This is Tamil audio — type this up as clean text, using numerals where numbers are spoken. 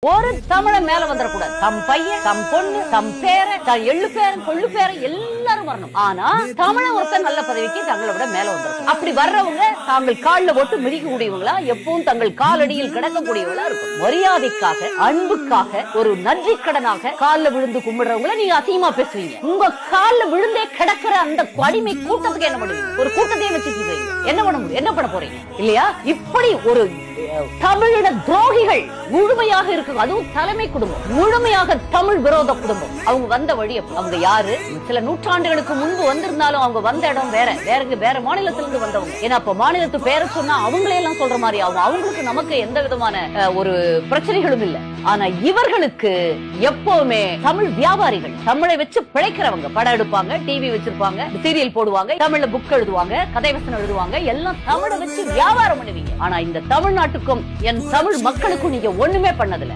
ஒரு தமிழ மேல வந்துடக்கூடாது. தம் பையன், தம் பொண்ணு, தம் பேர, தம் எள்ளு பேரன், கொள்ளு பேரன் எல்லாரும் வரணும். ஆனா தமிழ ஒருத்தர் நல்ல பதவிக்கு தங்களை விட மேல வந்துடும். அப்படி வர்றவங்க தாங்கள் கால்ல போட்டு மிதிக்கக்கூடியவங்களா, எப்பவும் தங்கள் காலடியில் கிடக்கக்கூடியவங்களா இருக்கும். மரியாதைக்காக, அன்புக்காக, ஒரு நன்றி கடனாக கால்ல விழுந்து கும்பிடுறவங்கள நீங்க அசிங்கமா பேசுவீங்க. உங்க கால்ல விழுந்தே கிடக்கிற அந்த அடிமை கூட்டத்துக்கு என்ன பண்ணுவீங்க? ஒரு கூட்டத்தையே வச்சுட்டு இருக்கீங்க. என்ன பண்ண முடியும்? என்ன பண்ண போறீங்க? இல்லையா? இப்படி ஒரு தமிழின துரோகிகள் முழுமையாக இருக்கு. அதுவும் தலைமை குடும்பம், முழுமையாக தமிழ் விரோத குடும்பம். அவங்க வந்த வழி, அவங்க யாரு? சில நூற்றாண்டுகளுக்கு முன்பு வந்திருந்தாலும் அவங்க வந்த இடம் வேற மாநிலத்திலிருந்து வந்தவங்க. ஏன்னா அப்ப மாநிலத்து பேரை சொன்னா அவங்களே எல்லாம் சொல்ற மாதிரி ஆகும். அவங்களுக்கு நமக்கு எந்த விதமான ஒரு பிரச்சனைகளும் இல்லை. ஆனா இவர்களுக்கு எப்பவுமே தமிழ் வியாபாரிகள், தமிழை வச்சு பிழைக்கிறவங்க. படம் எடுப்பாங்க, டிவி வச்சிருப்பாங்க, சீரியல் போடுவாங்க, தமிழ்ல புக் எழுதுவாங்க, கதை வசனம் எழுதுவாங்க, எல்லாம் தமிழை வச்சு வியாபாரம் பண்ணுவீங்க. ஆனா இந்த தமிழ்நாட்டுக்கும் என் தமிழ் மக்களுக்கும் நீங்க ஒண்ணுமே பண்ணதில்லை.